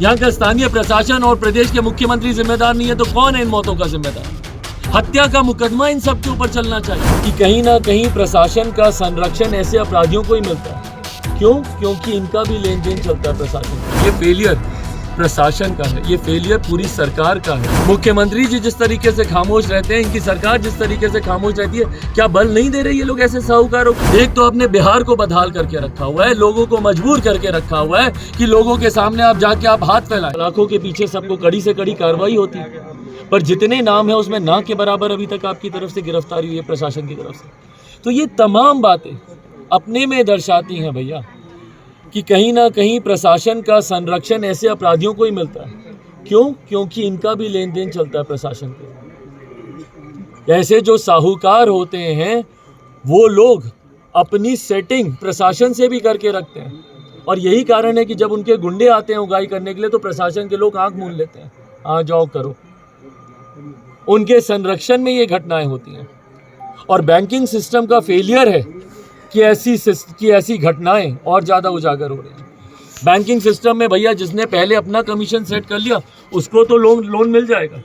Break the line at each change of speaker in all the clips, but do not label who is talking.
यहाँ का स्थानीय प्रशासन और प्रदेश के मुख्यमंत्री जिम्मेदार नहीं है तो कौन है इन मौतों का जिम्मेदार? हत्या का मुकदमा इन सब के ऊपर चलना चाहिए कि कहीं ना कहीं प्रशासन का संरक्षण ऐसे अपराधियों को ही मिलता है। क्यों? क्योंकि इनका भी लेन देन चलता है प्रशासन। ये फेलियर प्रशासन का है, ये फेलियर पूरी सरकार का है। मुख्यमंत्री जी जिस तरीके से खामोश रहते हैं, इनकी सरकार जिस तरीके से खामोश रहती है, क्या बल नहीं दे रही ये लोग ऐसे साहूकारों को? एक तो आपने बिहार को बदहाल करके रखा हुआ है, लोगों को मजबूर करके रखा हुआ है कि लोगों के सामने आप जाके आप हाथ फैलाएं। लाखों के पीछे सबको कड़ी से कड़ी कार्रवाई होती है, पर जितने नाम है उसमें ना के बराबर अभी तक आपकी तरफ से गिरफ्तारी हुई है प्रशासन की तरफ से। तो ये तमाम बातें अपने में दर्शाती हैं भैया कि कहीं ना कहीं प्रशासन का संरक्षण ऐसे अपराधियों को ही मिलता है। क्यों? क्योंकि इनका भी लेन देन चलता है प्रशासन के। ऐसे जो साहूकार होते हैं वो लोग अपनी सेटिंग प्रशासन से भी करके रखते हैं, और यही कारण है कि जब उनके गुंडे आते हैं उगाई करने के लिए तो प्रशासन के लोग आंख मूंद लेते हैं, आ जाओ करो। उनके संरक्षण में ये घटनाएं होती हैं, और बैंकिंग सिस्टम का फेलियर है कि ऐसी घटनाएं और ज़्यादा उजागर हो रही हैं। बैंकिंग सिस्टम में भैया जिसने पहले अपना कमीशन सेट कर लिया उसको तो लोन मिल जाएगा,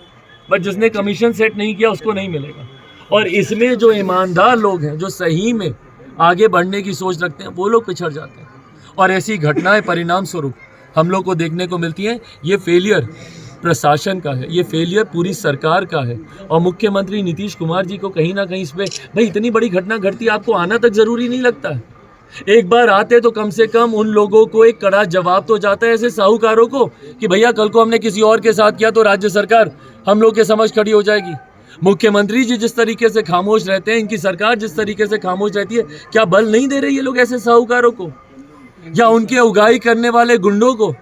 बट जिसने कमीशन सेट नहीं किया उसको नहीं मिलेगा। और इसमें जो ईमानदार लोग हैं, जो सही में आगे बढ़ने की सोच रखते हैं, वो लोग पिछड़ जाते हैं, और ऐसी घटनाएं परिणाम स्वरूप हम लोग को देखने को मिलती हैं। ये फेलियर प्रशासन का है, ये फेलियर पूरी सरकार का है, और मुख्यमंत्री नीतीश कुमार जी को कहीं ना कहीं इसमें, भाई इतनी बड़ी घटना घटती है, आपको आना तक जरूरी नहीं लगता है? एक बार आते तो कम से कम उन लोगों को एक कड़ा जवाब तो जाता है ऐसे साहूकारों को कि भैया कल को हमने किसी और के साथ किया तो राज्य सरकार हम लोग के समझ खड़ी हो जाएगी। मुख्यमंत्री जी जिस तरीके से खामोश रहते हैं, इनकी सरकार जिस तरीके से खामोश रहती है, क्या बल नहीं दे रही ये लोग ऐसे साहूकारों को या उनके उगाई करने वाले गुंडों को?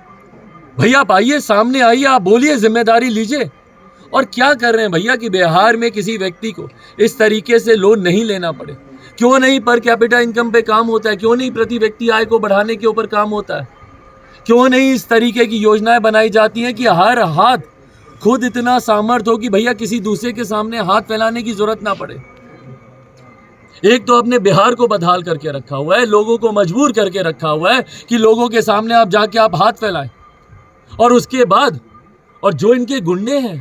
भैया आप आइए, सामने आइए, आप बोलिए, जिम्मेदारी लीजिए। और क्या कर रहे हैं भैया कि बिहार में किसी व्यक्ति को इस तरीके से लोन नहीं लेना पड़े? क्यों नहीं पर कैपिटा इनकम पे काम होता है? क्यों नहीं प्रति व्यक्ति आय को बढ़ाने के ऊपर काम होता है? क्यों नहीं इस तरीके की योजनाएं बनाई जाती हैं कि हर हाथ खुद इतना सामर्थ्य हो कि भैया किसी दूसरे के सामने हाथ फैलाने की जरूरत ना पड़े? एक तो आपने बिहार को बदहाल करके रखा हुआ है, लोगों को मजबूर करके रखा हुआ है कि लोगों के सामने आप जाके आप हाथ फैलाएं, और उसके बाद और जो इनके गुंडे हैं,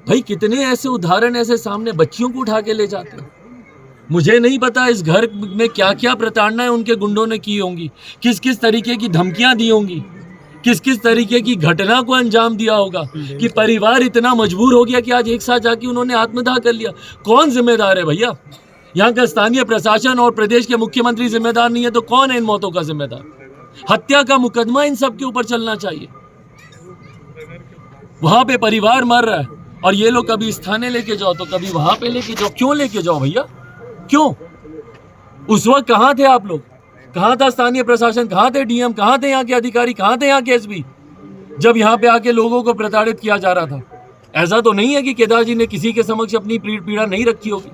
भाई कितने ऐसे उदाहरण ऐसे सामने, बच्चियों को उठा के ले जाते हैं। मुझे नहीं पता इस घर में क्या क्या प्रताड़नाएं उनके गुंडों ने की होंगी, किस किस तरीके की धमकियां दी होंगी, किस किस तरीके की घटना को अंजाम दिया होगा कि परिवार इतना मजबूर हो गया कि आज एक साथ जाके उन्होंने आत्मदाह कर लिया। कौन जिम्मेदार है भैया? यहाँ का स्थानीय प्रशासन और प्रदेश के मुख्यमंत्री जिम्मेदार नहीं है तो कौन है इन मौतों का जिम्मेदार? हत्या का मुकदमा इन सब के ऊपर चलना चाहिए। वहां पे परिवार मर रहा है और ये लोग कभी इस थाने लेके जाओ तो कभी वहां पे लेके जाओ। क्यों लेके जाओ भैया? क्यों? उस वक्त कहां थे आप लोग? कहां था स्थानीय प्रशासन? कहां थे डीएम? कहां थे यहाँ के अधिकारी? कहां थे यहाँ के एसपी जब यहाँ पे आके लोगों को प्रताड़ित किया जा रहा था? ऐसा तो नहीं है कि केदार जी ने किसी के समक्ष अपनी पीड़ा नहीं रखी होगी।